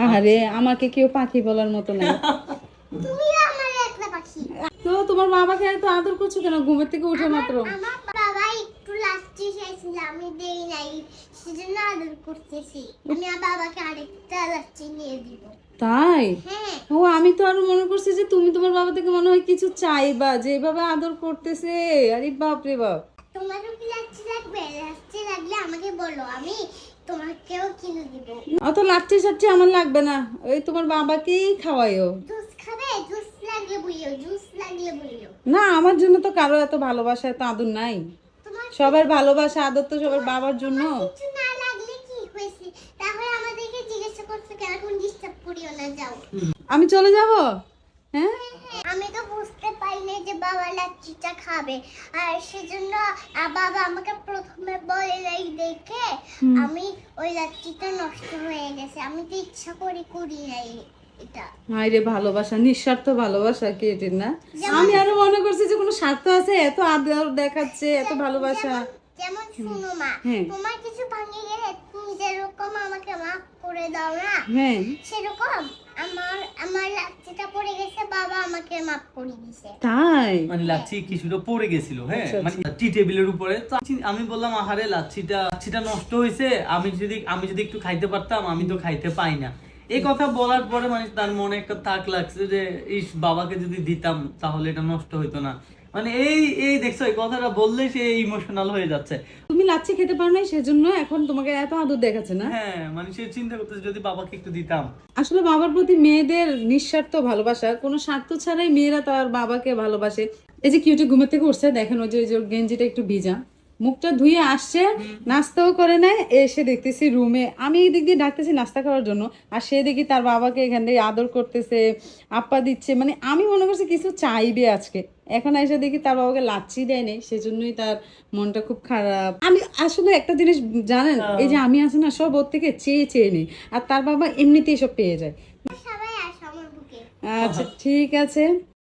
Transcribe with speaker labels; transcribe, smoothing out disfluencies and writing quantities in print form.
Speaker 1: আরে আমাকে কেউ পাখি বলার মতো না।
Speaker 2: তুমি আমার একটা পাখি।
Speaker 1: তো তোমার বাবাকে এত আদর করছো কেন ঘুমের থেকে উঠে মাত্র?
Speaker 2: আমার বাবা একটু লাচ্ছি চাইছিল, আমি দেই নাই, সেজন্য আদর করতেছি। আমি আমার বাবাকে আরেকটা লাচ্ছি নিয়ে দিব।
Speaker 1: তাই?
Speaker 2: হ্যাঁ।
Speaker 1: ও আমি তো আরো মনে করছি যে তুমি তোমার বাবা থেকে মনে হয় কিছু চাইবা, যে এভাবে আদর করতেছে। আরে বাপ রে বাপ।
Speaker 2: তোমারও কি লাচ্ছি লাগবে? লাচ্ছি লাগলে আমাকে বলো, আমি তোমাকেও কিনে দিব।
Speaker 1: অত লাচ্ছি সাচ্ছি আমার লাগবে না, ওই তোমার বাবাকেই খাওয়াইও।
Speaker 2: জুস খাবে? জুস লাগলে বলিও, জুস লাগলে বলিও।
Speaker 1: না, আমার জন্য তো কারো এত ভালোবাসা এত আদর নাই।
Speaker 2: তোমার
Speaker 1: সবার ভালোবাসা আদর তো সবার বাবার জন্য।
Speaker 2: কিছু না লাগলে কি হয়েছে? তাহলে আমাদেরকে জিজ্ঞাসা করছো কেন? এখন ডিস্টার্ব করিও না, যাও।
Speaker 1: আমি চলে যাব? হ্যাঁ,
Speaker 2: আমি তো বুঝতে পারিনি যে বাবা লাচ্ছিটা খাবে, আর সেজন্য বাবা আমাকে প্রথমে বলে নাই দেখে আমি ওই লাচ্ছিটা নষ্ট হয়ে গেছে। আমি তো ইচ্ছা করে করি নাই এটা।
Speaker 1: মায়ের ভালোবাসা, নিঃস্বার্থ ভালোবাসা কি এটি না? আমি আরো মনে করছি যে কোনো স্বার্থ আছে, এত আদর দেখাচ্ছে, এত ভালোবাসা।
Speaker 2: যেমন শুনো মা,
Speaker 1: হ্যাঁ।
Speaker 2: তোমার কিছু ভাঙে গেলে তুমি যেরকম আমাকে মাফ করে দাও না,
Speaker 1: হ্যাঁ,
Speaker 2: সেরকম আমার আমার লাচ্ছিটা পড়ে গেছে, বাবা আমাকে মাফ করে দিয়েছে।
Speaker 1: তাই?
Speaker 3: মানে লাচ্ছি কিছুটা পড়ে গেছিল, হ্যাঁ,
Speaker 1: আচ্ছা,
Speaker 3: মানে টি টেবিলের উপরে। তো আমি বললাম আহারে লাচ্ছিটা নষ্ট হয়েছে, আমি যদি একটু খাইতে পারতাম, আমি তো খাইতে পাই না। এই কথা বলার পরে মানে তার মনে একটা তাক লাগছে যে ইস, বাবাকে যদি দিতাম তাহলে এটা নষ্ট হইতো না। মানে এই এই দেখছো, এই কথাটা বললে সে ইমোশনাল হয়ে যাচ্ছে।
Speaker 1: তুমি লাচ্ছি খেতে পারো না সেজন্য এখন তোমাকে এত আদর দেখাচ্ছে না?
Speaker 3: হ্যাঁ, মানে সে চিন্তা করতেছে যদি বাবাকে একটু দিতাম।
Speaker 1: আসলে বাবার প্রতি মেয়েদের নিঃস্বার্থ ভালোবাসা, কোনো স্বার্থ ছাড়াই মেয়েরা তার বাবাকে ভালোবাসে। এই যে কিউটি ঘুমের থেকে উঠছে, দেখেন ওই যে ওই যে ওর গেঞ্জিটা একটু ভিজা, মুখটা ধুয়ে আসছে, নাস্তাও করে নেয়, এসে দেখতেছি রুমে, আমি এই দিক দিয়ে ডাকতেছি নাস্তা করার জন্য, আর সে দেখি তার বাবাকে এখান থেকে আদর করতেছে, আপ্পা দিচ্ছে। মানে আমি মনে করছি কিছু চাইবে আজকে, এখন এসে দেখি তার বাবাকে লাচ্ছি দেয় নেই, সেজন্যই তার মনটা খুব খারাপ। আমি আসলে একটা জিনিস জানেন, এই যে আমি আছি না, সব ওর থেকে চেয়ে চেয়ে নিই, আর তার বাবা এমনিতেই সব পেয়ে যায়।
Speaker 2: সবাই আসো আমার বুকে।
Speaker 1: আচ্ছা ঠিক আছে।